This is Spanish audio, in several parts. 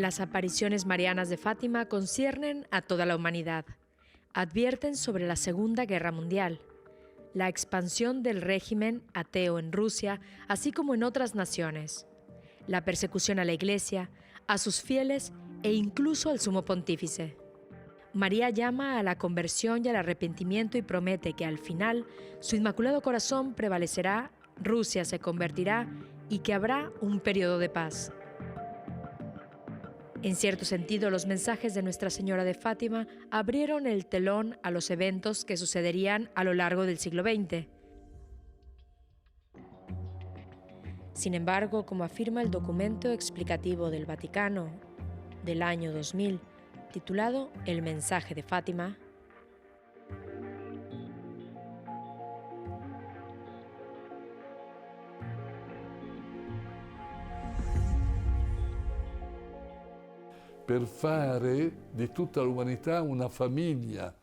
Las apariciones marianas de Fátima conciernen a toda la humanidad. Advierten sobre la Segunda Guerra Mundial, la expansión del régimen ateo en Rusia, así como en otras naciones, la persecución a la Iglesia, a sus fieles e incluso al sumo pontífice. María llama a la conversión y al arrepentimiento y promete que al final su Inmaculado Corazón prevalecerá, Rusia se convertirá y que habrá un periodo de paz. En cierto sentido, los mensajes de Nuestra Señora de Fátima abrieron el telón a los eventos que sucederían a lo largo del siglo XX. Sin embargo, como afirma el documento explicativo del Vaticano del año 2000, titulado El mensaje de Fátima, per fare di tutta l'umanità una famiglia.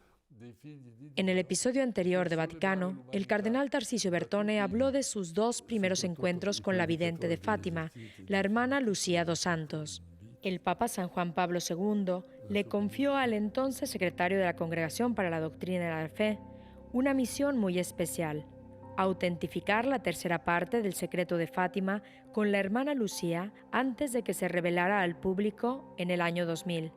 En el episodio anterior de Vaticano, el cardenal Tarcisio Bertone habló de sus dos primeros encuentros con la vidente de Fátima, la hermana Lucía dos Santos. El Papa San Juan Pablo II le confió al entonces secretario de la Congregación para la Doctrina de la Fe una misión muy especial: autentificar la tercera parte del secreto de Fátima con la hermana Lucía antes de que se revelara al público en el año 2000.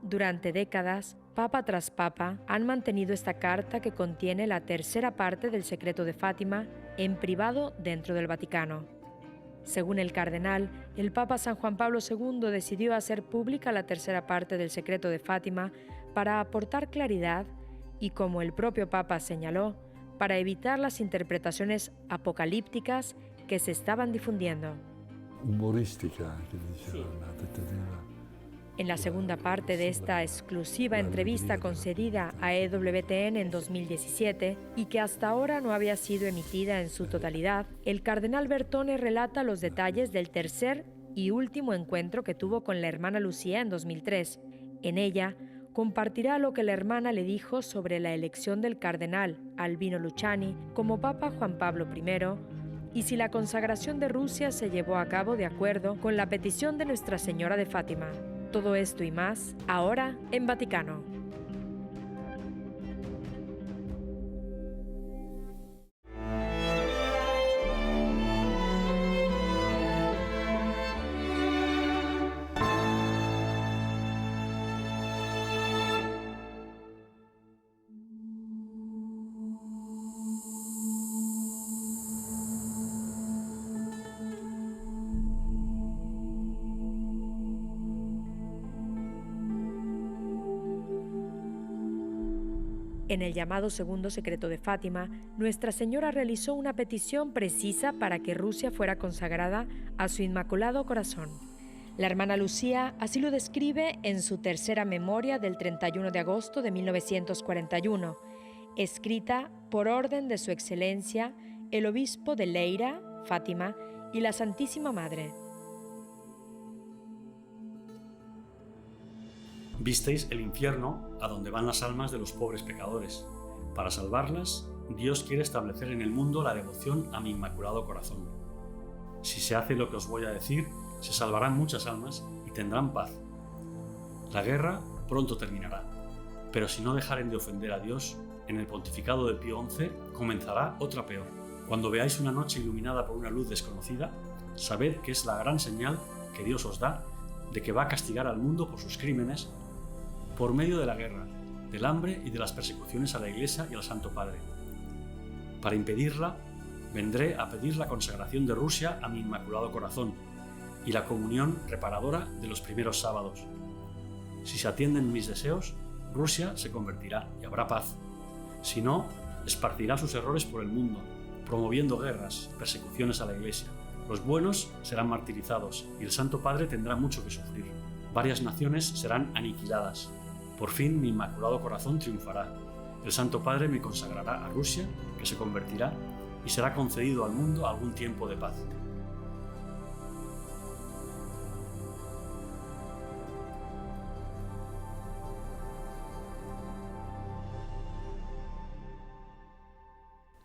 Durante décadas, Papa tras Papa han mantenido esta carta que contiene la tercera parte del secreto de Fátima en privado dentro del Vaticano. Según el cardenal, el Papa San Juan Pablo II decidió hacer pública la tercera parte del secreto de Fátima para aportar claridad y, como el propio Papa señaló, para evitar las interpretaciones apocalípticas que se estaban difundiendo. Humorística, que diceva. En la segunda parte de esta exclusiva entrevista concedida a EWTN en 2017 y que hasta ahora no había sido emitida en su totalidad, el cardenal Bertone relata los detalles del tercer y último encuentro que tuvo con la hermana Lucía en 2003. En ella, compartirá lo que la hermana le dijo sobre la elección del cardenal Albino Luciani como Papa Juan Pablo I y si la consagración de Rusia se llevó a cabo de acuerdo con la petición de Nuestra Señora de Fátima. Todo esto y más, ahora en Vaticano. En el llamado Segundo Secreto de Fátima, Nuestra Señora realizó una petición precisa para que Rusia fuera consagrada a su Inmaculado Corazón. La hermana Lucía así lo describe en su tercera memoria del 31 de agosto de 1941, escrita por orden de Su Excelencia, el Obispo de Leira, Fátima, y la Santísima Madre. Visteis el infierno a donde van las almas de los pobres pecadores. Para salvarlas, Dios quiere establecer en el mundo la devoción a mi Inmaculado Corazón. Si se hace lo que os voy a decir, se salvarán muchas almas y tendrán paz. La guerra pronto terminará, pero si no dejaren de ofender a Dios, en el pontificado de Pío XI comenzará otra peor. Cuando veáis una noche iluminada por una luz desconocida, sabed que es la gran señal que Dios os da de que va a castigar al mundo por sus crímenes por medio de la guerra, del hambre y de las persecuciones a la Iglesia y al Santo Padre. Para impedirla, vendré a pedir la consagración de Rusia a mi Inmaculado Corazón y la comunión reparadora de los primeros sábados. Si se atienden mis deseos, Rusia se convertirá y habrá paz. Si no, esparcirá sus errores por el mundo, promoviendo guerras, persecuciones a la Iglesia. Los buenos serán martirizados y el Santo Padre tendrá mucho que sufrir. Varias naciones serán aniquiladas. Por fin mi Inmaculado Corazón triunfará. El Santo Padre me consagrará a Rusia, que se convertirá, y será concedido al mundo algún tiempo de paz.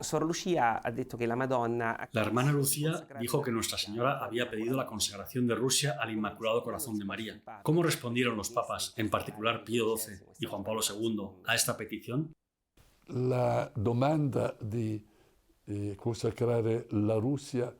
Sor Lucia ha detto che la Madonna... La hermana Lucía dijo que Nuestra Señora había pedido la consagración de Rusia al Inmaculado Corazón de María. ¿Cómo respondieron los papas, en particular Pío XII y Juan Pablo II, a esta petición? La domanda di consacrare la Russia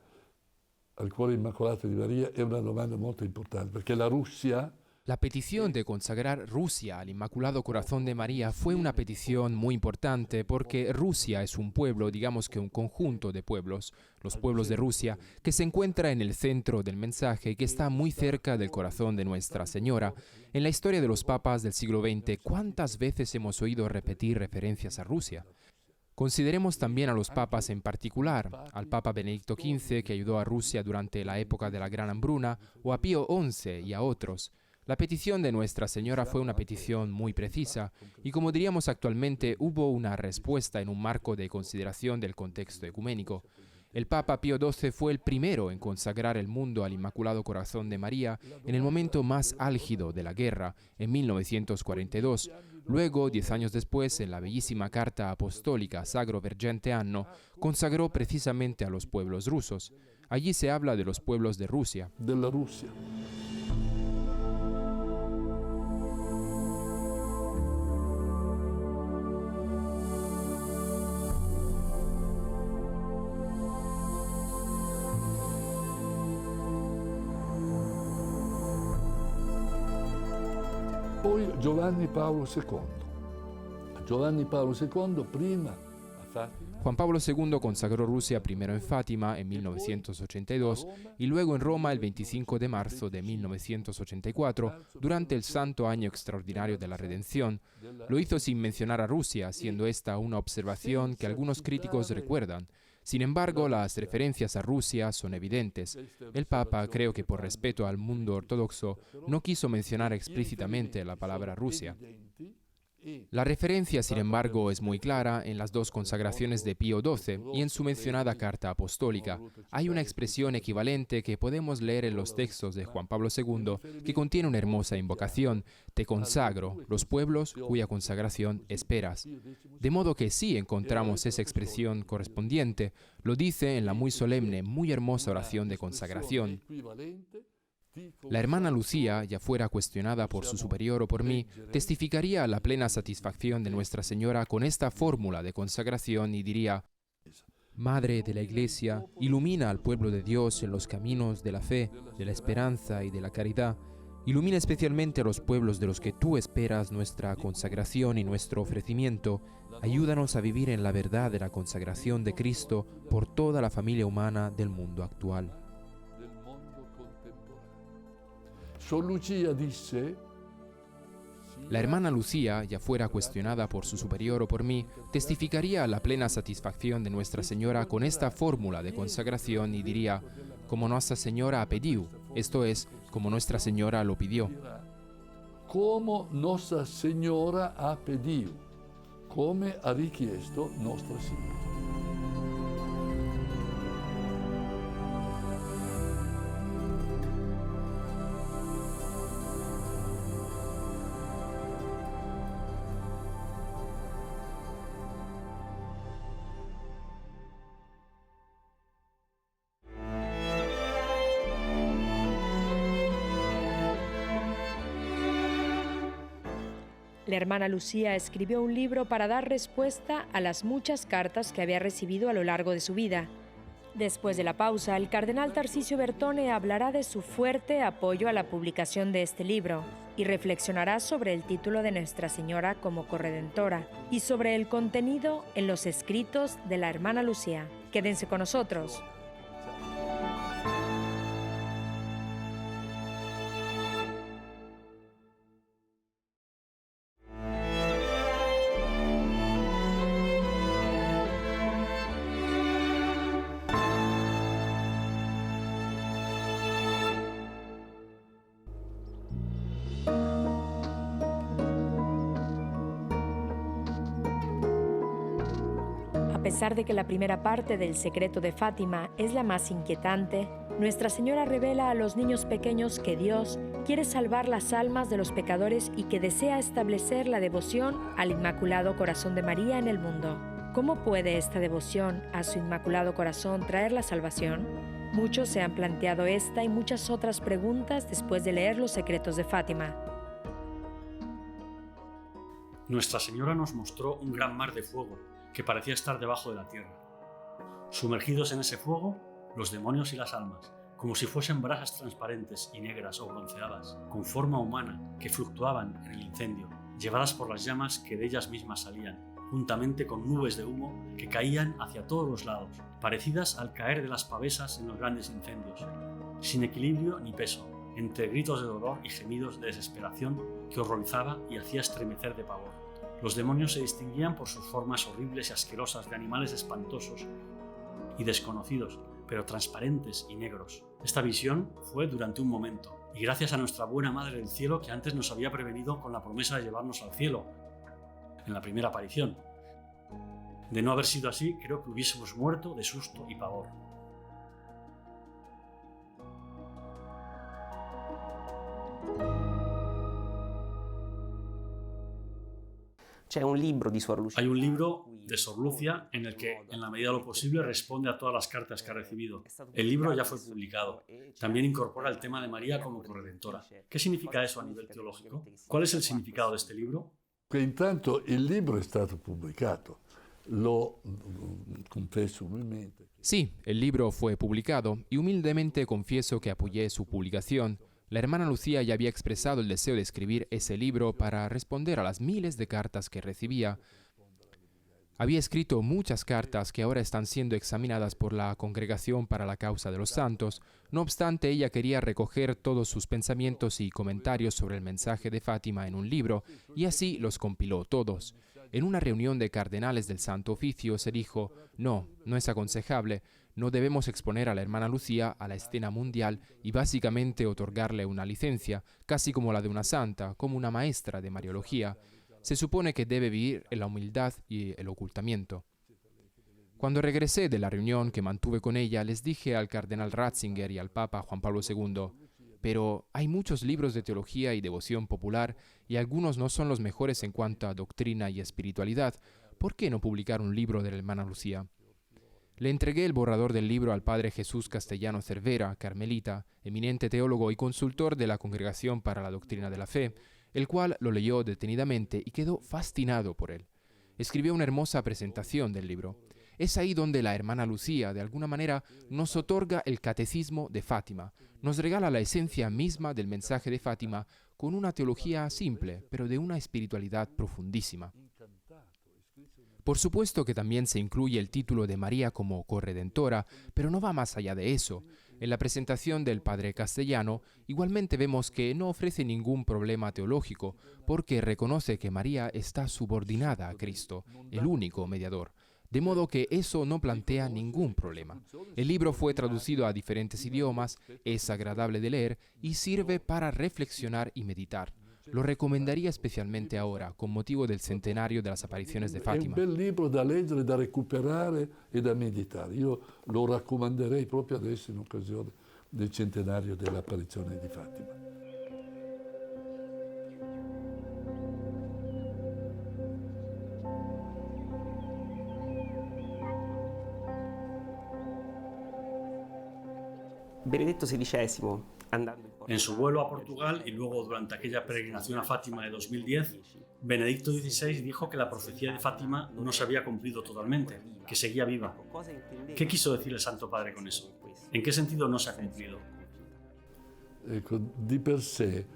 al cuore immacolato di Maria è una domanda molto importante, perché la Russia... La petición de consagrar Rusia al Inmaculado Corazón de María fue una petición muy importante porque Rusia es un pueblo, digamos que un conjunto de pueblos, los pueblos de Rusia, que se encuentra en el centro del mensaje y que está muy cerca del corazón de Nuestra Señora. En la historia de los papas del siglo XX, ¿cuántas veces hemos oído repetir referencias a Rusia? Consideremos también a los papas en particular, al Papa Benedicto XV, que ayudó a Rusia durante la época de la Gran Hambruna, o a Pío XI y a otros. La petición de Nuestra Señora fue una petición muy precisa y, como diríamos actualmente, hubo una respuesta en un marco de consideración del contexto ecuménico. El Papa Pío XII fue el primero en consagrar el mundo al Inmaculado Corazón de María en el momento más álgido de la guerra, en 1942. Luego, 10 años después, en la bellísima carta apostólica Sacro Vergente Anno, consagró precisamente a los pueblos rusos. Allí se habla de los pueblos de Rusia. De la Rusia. Poi Giovanni Paolo II. Giovanni Paolo II prima a Fatima. Juan Pablo II consagró Rusia primero en Fátima en 1982 y luego en Roma el 25 de marzo de 1984, durante el Santo Año Extraordinario de la Redención. Lo hizo sin mencionar a Rusia, siendo esta una observación que algunos críticos recuerdan. Sin embargo, las referencias a Rusia son evidentes. El Papa, creo que por respeto al mundo ortodoxo, no quiso mencionar explícitamente la palabra Rusia. La referencia, sin embargo, es muy clara en las dos consagraciones de Pío XII y en su mencionada carta apostólica. Hay una expresión equivalente que podemos leer en los textos de Juan Pablo II que contiene una hermosa invocación: te consagro, los pueblos cuya consagración esperas. De modo que sí encontramos esa expresión correspondiente. Lo dice en la muy solemne, muy hermosa oración de consagración. La hermana Lucía, ya fuera cuestionada por su superior o por mí, testificaría la plena satisfacción de Nuestra Señora con esta fórmula de consagración y diría: Madre de la Iglesia, ilumina al pueblo de Dios en los caminos de la fe, de la esperanza y de la caridad. Ilumina especialmente a los pueblos de los que tú esperas nuestra consagración y nuestro ofrecimiento. Ayúdanos a vivir en la verdad de la consagración de Cristo por toda la familia humana del mundo actual. Sor Lucia dice: La hermana Lucía, ya fuera cuestionada por su superior o por mí, testificaría la plena satisfacción de Nuestra Señora con esta fórmula de consagración y diría: como Nuestra Señora ha pedido, esto es, como Nuestra Señora lo pidió. Como Nostra Signora ha pedido, come ha richiesto Nostra Signora. La hermana Lucía escribió un libro para dar respuesta a las muchas cartas que había recibido a lo largo de su vida. Después de la pausa, el cardenal Tarcisio Bertone hablará de su fuerte apoyo a la publicación de este libro y reflexionará sobre el título de Nuestra Señora como corredentora y sobre el contenido en los escritos de la hermana Lucía. Quédense con nosotros. A pesar de que la primera parte del secreto de Fátima es la más inquietante, Nuestra Señora revela a los niños pequeños que Dios quiere salvar las almas de los pecadores y que desea establecer la devoción al Inmaculado Corazón de María en el mundo. ¿Cómo puede esta devoción a su Inmaculado Corazón traer la salvación? Muchos se han planteado esta y muchas otras preguntas después de leer Los secretos de Fátima. Nuestra Señora nos mostró un gran mar de fuego que parecía estar debajo de la tierra. Sumergidos en ese fuego, los demonios y las almas, como si fuesen brasas transparentes y negras o bronceadas, con forma humana, que fluctuaban en el incendio, llevadas por las llamas que de ellas mismas salían, juntamente con nubes de humo que caían hacia todos los lados, parecidas al caer de las pavesas en los grandes incendios, sin equilibrio ni peso, entre gritos de dolor y gemidos de desesperación que horrorizaba y hacía estremecer de pavor. Los demonios se distinguían por sus formas horribles y asquerosas de animales espantosos y desconocidos, pero transparentes y negros. Esta visión fue durante un momento, y gracias a nuestra buena Madre del Cielo que antes nos había prevenido con la promesa de llevarnos al cielo, en la primera aparición. De no haber sido así, creo que hubiésemos muerto de susto y pavor. C'è un libro di Suor Lucia. Hay un libro de Sor Lucia en el que, en la medida de lo posible, responde a todas las cartas que ha recibido. El libro ya fue publicado. También incorpora el tema de María como corredentora. ¿Qué significa eso a nivel teológico? ¿Cuál es el significado de este libro? Che intanto il libro è stato pubblicato, lo confesso umilmente. Sí, el libro fue publicado y humildemente confieso que apoyé su publicación. La hermana Lucía ya había expresado el deseo de escribir ese libro para responder a las miles de cartas que recibía. Había escrito muchas cartas que ahora están siendo examinadas por la Congregación para la Causa de los Santos. No obstante, ella quería recoger todos sus pensamientos y comentarios sobre el mensaje de Fátima en un libro, y así los compiló todos. En una reunión de cardenales del Santo Oficio se dijo: no es aconsejable, no debemos exponer a la hermana Lucía a la escena mundial y básicamente otorgarle una licencia, casi como la de una santa, como una maestra de Mariología. Se supone que debe vivir en la humildad y el ocultamiento. Cuando regresé de la reunión que mantuve con ella, les dije al cardenal Ratzinger y al Papa Juan Pablo II: pero hay muchos libros de teología y devoción popular y algunos no son los mejores en cuanto a doctrina y espiritualidad. ¿Por qué no publicar un libro de la hermana Lucía? Le entregué el borrador del libro al padre Jesús Castellano Cervera, carmelita, eminente teólogo y consultor de la Congregación para la Doctrina de la Fe, el cual lo leyó detenidamente y quedó fascinado por él. Escribió una hermosa presentación del libro. Es ahí donde la hermana Lucía, de alguna manera, nos otorga el catecismo de Fátima, nos regala la esencia misma del mensaje de Fátima con una teología simple, pero de una espiritualidad profundísima. Por supuesto que también se incluye el título de María como corredentora, pero no va más allá de eso. En la presentación del padre Castellano, igualmente vemos que no ofrece ningún problema teológico, porque reconoce que María está subordinada a Cristo, el único mediador. De modo que eso no plantea ningún problema. El libro fue traducido a diferentes idiomas, es agradable de leer y sirve para reflexionar y meditar. Lo recomendaría especialmente ahora, con motivo del centenario de las apariciones de Fátima. È un bel libro da leggere, da recuperare e da meditare. Io lo raccomanderei proprio adesso in occasione del centenario dell'apparizione di Fatima. Benedetto XVI, andando En su vuelo a Portugal y luego durante aquella peregrinación a Fátima de 2010, Benedicto XVI dijo que la profecía de Fátima no se había cumplido totalmente, que seguía viva. ¿Qué quiso decir el Santo Padre con eso? ¿En qué sentido no se ha cumplido? Ecco, di per sé,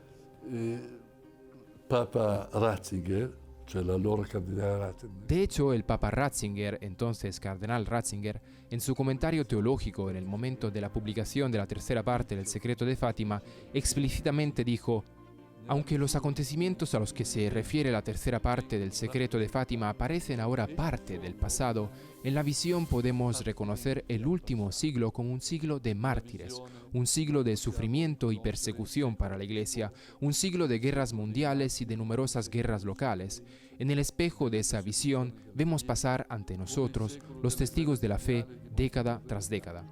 Papa Ratzinger, cioè l'allora cardinale Ratzinger, De hecho, el Papa Ratzinger, entonces cardenal Ratzinger, en su comentario teológico en el momento de la publicación de la tercera parte del Secreto de Fátima, explícitamente dijo: aunque los acontecimientos a los que se refiere la tercera parte del Secreto de Fátima parecen ahora parte del pasado, en la visión podemos reconocer el último siglo como un siglo de mártires, un siglo de sufrimiento y persecución para la Iglesia, un siglo de guerras mundiales y de numerosas guerras locales. En el espejo de esa visión vemos pasar ante nosotros los testigos de la fe década tras década.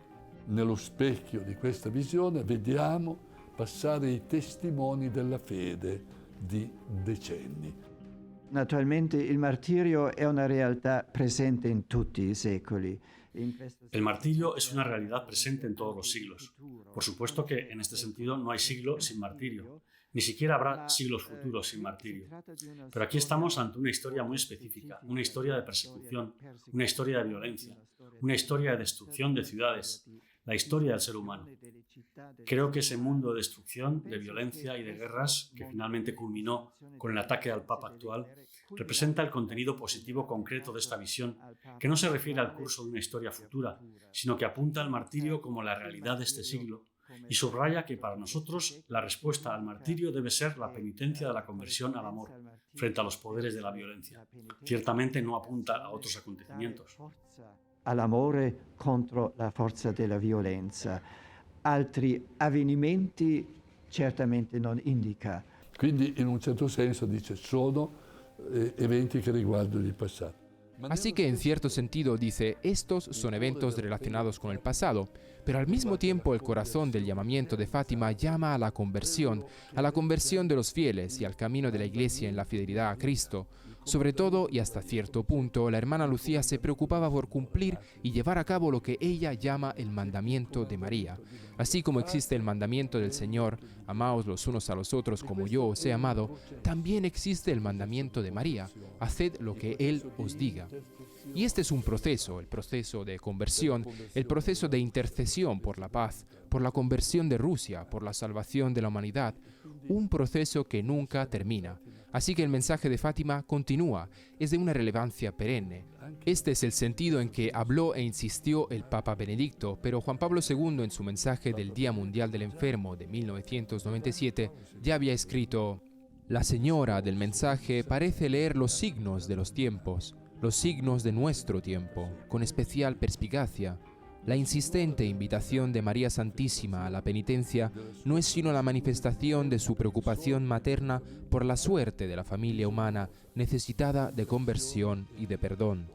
Nello specchio di questa visione vediamo passare i testimoni della fede di decenni. Naturalmente il martirio è una realtà presente in tutti i secoli. El martirio es una realidad presente en todos los siglos. Por supuesto que en este sentido no hay siglo sin martirio. Ni siquiera habrá siglos futuros sin martirio. Pero aquí estamos ante una historia muy específica, una historia de persecución, una historia de violencia, una historia de destrucción de ciudades, la historia del ser humano. Creo que ese mundo de destrucción, de violencia y de guerras, que finalmente culminó con el ataque al Papa actual, representa el contenido positivo concreto de esta visión, que no se refiere al curso de una historia futura, sino que apunta al martirio como la realidad de este siglo, y subraya que para nosotros la respuesta al martirio debe ser la penitencia de la conversión al amor frente a los poderes de la violencia. Ciertamente no apunta a otros acontecimientos. All'amore contro la forza della violenza. Altri avvenimenti certamente non indica. Quindi in un certo senso dice sono eventi che riguardano il passato. Así que en cierto sentido dice, estos son eventos relacionados con el pasado, pero al mismo tiempo el corazón del llamamiento de Fátima llama a la conversión de los fieles y al camino de la Iglesia en la fidelidad a Cristo. Sobre todo y hasta cierto punto, la hermana Lucía se preocupaba por cumplir y llevar a cabo lo que ella llama el mandamiento de María. Así como existe el mandamiento del Señor, amaos los unos a los otros como yo os he amado, también existe el mandamiento de María, haced lo que Él os diga. Y este es un proceso, el proceso de conversión, el proceso de intercesión por la paz, por la conversión de Rusia, por la salvación de la humanidad, un proceso que nunca termina. Así que el mensaje de Fátima continúa, es de una relevancia perenne. Este es el sentido en que habló e insistió el Papa Benedicto, pero Juan Pablo II en su mensaje del Día Mundial del Enfermo de 1997 ya había escrito: la señora del mensaje parece leer los signos de los tiempos, los signos de nuestro tiempo, con especial perspicacia. La insistente invitación de María Santísima a la penitencia no es sino la manifestación de su preocupación materna por la suerte de la familia humana necesitada de conversión y de perdón.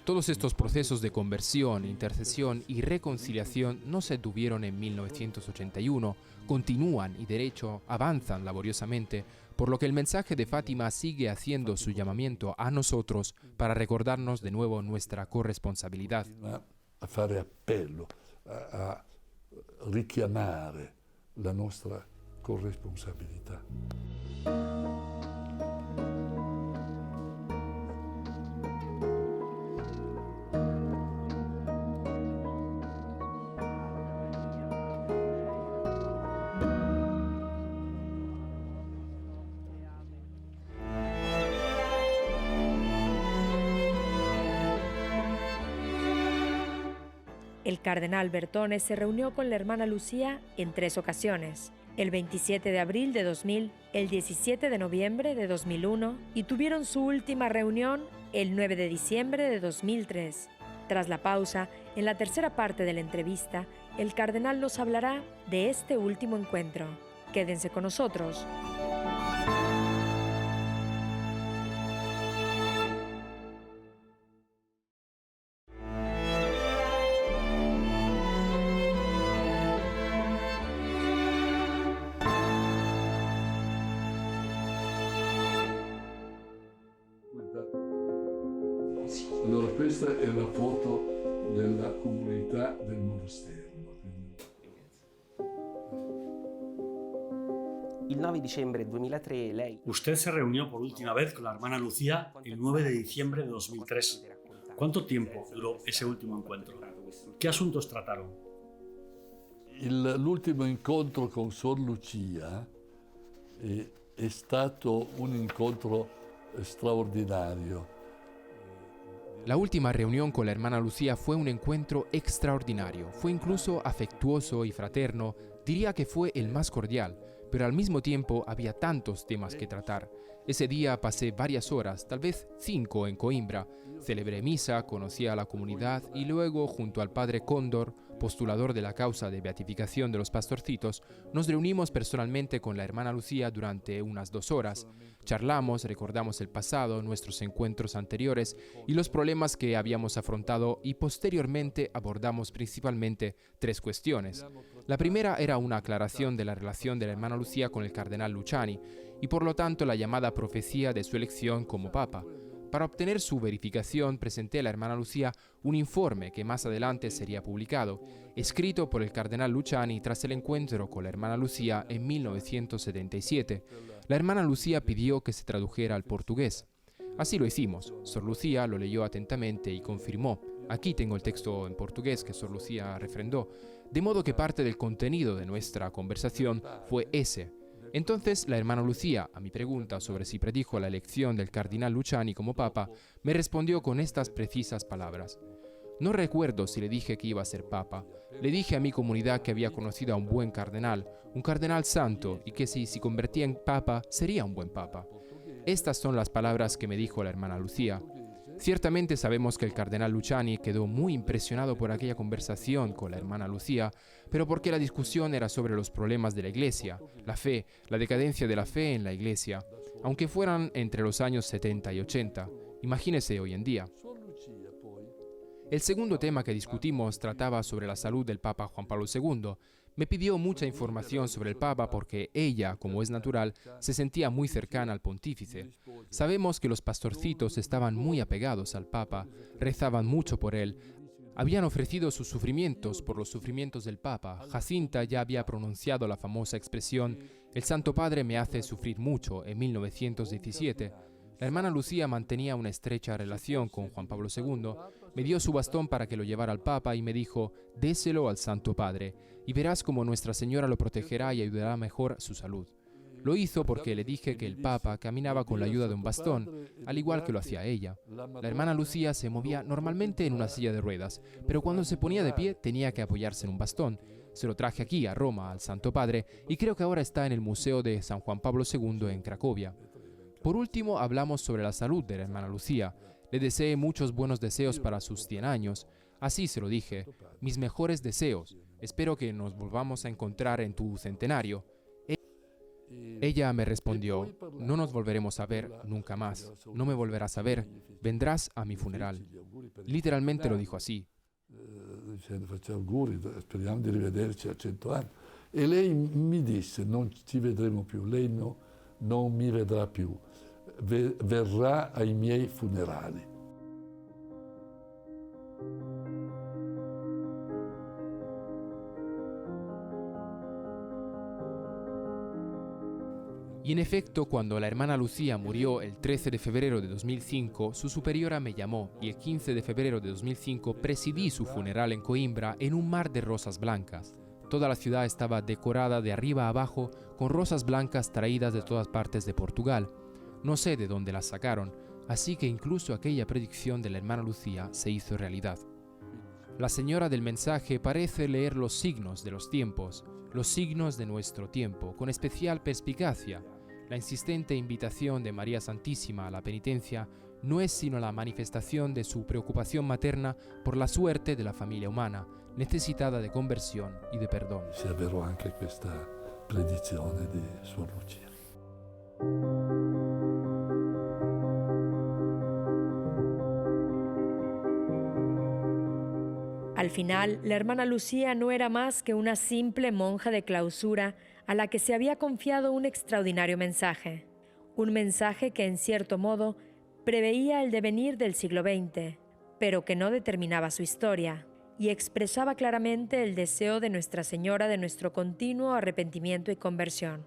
Todos estos procesos de conversión, intercesión y reconciliación no se detuvieron en 1981, continúan y de hecho avanzan laboriosamente, por lo que el mensaje de Fátima sigue haciendo su llamamiento a nosotros para recordarnos de nuevo nuestra corresponsabilidad. A fare appello, a richiamare la nostra corresponsabilità. El cardenal Bertone se reunió con la hermana Lucía en 3 ocasiones, el 27 de abril de 2000, el 17 de noviembre de 2001 y tuvieron su última reunión el 9 de diciembre de 2003. Tras la pausa, en la tercera parte de la entrevista, el cardenal nos hablará de este último encuentro. Quédense con nosotros. Allora, questa è la foto della comunità del monastero. Il 9 dicembre 2003 lei... Usted se reunió por última vez con la hermana Lucía el 9 de diciembre de 2003. ¿Cuánto tiempo duró ese último encuentro? ¿Qué asuntos trataron? L'ultimo incontro con Sor Lucia è stato un incontro straordinario. La última reunión con la hermana Lucía fue un encuentro extraordinario, fue incluso afectuoso y fraterno, diría que fue el más cordial, pero al mismo tiempo había tantos temas que tratar. Ese día pasé varias horas, tal vez 5 en Coimbra, celebré misa, conocí a la comunidad y luego, junto al padre Cóndor, postulador de la causa de beatificación de los pastorcitos, nos reunimos personalmente con la hermana Lucía durante unas 2 horas. Charlamos, recordamos el pasado, nuestros encuentros anteriores y los problemas que habíamos afrontado, y posteriormente abordamos principalmente 3 cuestiones. La primera era una aclaración de la relación de la hermana Lucía con el cardenal Luciani y por lo tanto la llamada profecía de su elección como papa. Para obtener su verificación presenté a la hermana Lucía un informe que más adelante sería publicado, escrito por el cardenal Luciani tras el encuentro con la hermana Lucía en 1977. La hermana Lucía pidió que se tradujera al portugués. Así lo hicimos. Sor Lucía lo leyó atentamente y confirmó. Aquí tengo el texto en portugués que Sor Lucía refrendó, de modo que parte del contenido de nuestra conversación fue ese. Entonces la hermana Lucía, a mi pregunta sobre si predijo la elección del cardenal Luciani como papa, me respondió con estas precisas palabras. No recuerdo si le dije que iba a ser papa. Le dije a mi comunidad que había conocido a un buen cardenal, un cardenal santo, y que si se convertía en papa, sería un buen papa. Estas son las palabras que me dijo la hermana Lucía. Ciertamente sabemos que el cardenal Luciani quedó muy impresionado por aquella conversación con la hermana Lucía, pero porque la discusión era sobre los problemas de la Iglesia, la fe, la decadencia de la fe en la Iglesia, aunque fueran entre los años 70 y 80. Imagínese hoy en día. El segundo tema que discutimos trataba sobre la salud del Papa Juan Pablo II. Me pidió mucha información sobre el Papa porque ella, como es natural, se sentía muy cercana al pontífice. Sabemos que los pastorcitos estaban muy apegados al Papa, rezaban mucho por él, habían ofrecido sus sufrimientos por los sufrimientos del Papa. Jacinta ya había pronunciado la famosa expresión «El Santo Padre me hace sufrir mucho» en 1917. La hermana Lucía mantenía una estrecha relación con Juan Pablo II, me dio su bastón para que lo llevara al Papa y me dijo, déselo al Santo Padre, y verás cómo Nuestra Señora lo protegerá y ayudará mejor su salud. Lo hizo porque le dije que el Papa caminaba con la ayuda de un bastón, al igual que lo hacía ella. La hermana Lucía se movía normalmente en una silla de ruedas, pero cuando se ponía de pie tenía que apoyarse en un bastón. Se lo traje aquí, a Roma, al Santo Padre, y creo que ahora está en el Museo de San Juan Pablo II en Cracovia. Por último, hablamos sobre la salud de la hermana Lucía. Le deseé muchos buenos deseos para sus 100 años. Así se lo dije, mis mejores deseos. Espero que nos volvamos a encontrar en tu centenario. Ella me respondió, no nos volveremos a ver nunca más. No me volverás a ver, vendrás a mi funeral. Literalmente lo dijo así. Dicendo faccio auguri, speriamo di rivederci a 100 anni. E lei mi disse, non ci vedremo più, lei non mi vedrà più, verrà ai miei funerali. Y en efecto, cuando la hermana Lucía murió el 13 de febrero de 2005, su superiora me llamó y el 15 de febrero de 2005 presidí su funeral en Coimbra en un mar de rosas blancas. Toda la ciudad estaba decorada de arriba a abajo con rosas blancas traídas de todas partes de Portugal. No sé de dónde las sacaron, así que incluso aquella predicción de la hermana Lucía se hizo realidad. La señora del mensaje parece leer los signos de los tiempos, los signos de nuestro tiempo, con especial perspicacia. La insistente invitación de María Santísima a la penitencia no es sino la manifestación de su preocupación materna por la suerte de la familia umana, necesitada de conversión y de perdón. Si avverò anche questa predizione di Sor Lucia. Al final, la hermana Lucía no era más que una simple monja de clausura a la que se había confiado un extraordinario mensaje. Un mensaje que, en cierto modo, preveía el devenir del siglo XX, pero que no determinaba su historia, y expresaba claramente el deseo de Nuestra Señora de nuestro continuo arrepentimiento y conversión.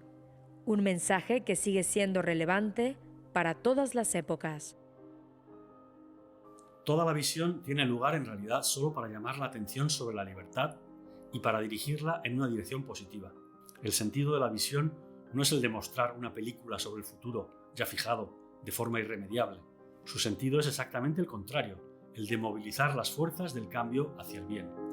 Un mensaje que sigue siendo relevante para todas las épocas. Toda la visión tiene lugar en realidad solo para llamar la atención sobre la libertad y para dirigirla en una dirección positiva. El sentido de la visión no es el de mostrar una película sobre el futuro ya fijado, de forma irremediable. Su sentido es exactamente el contrario, el de movilizar las fuerzas del cambio hacia el bien.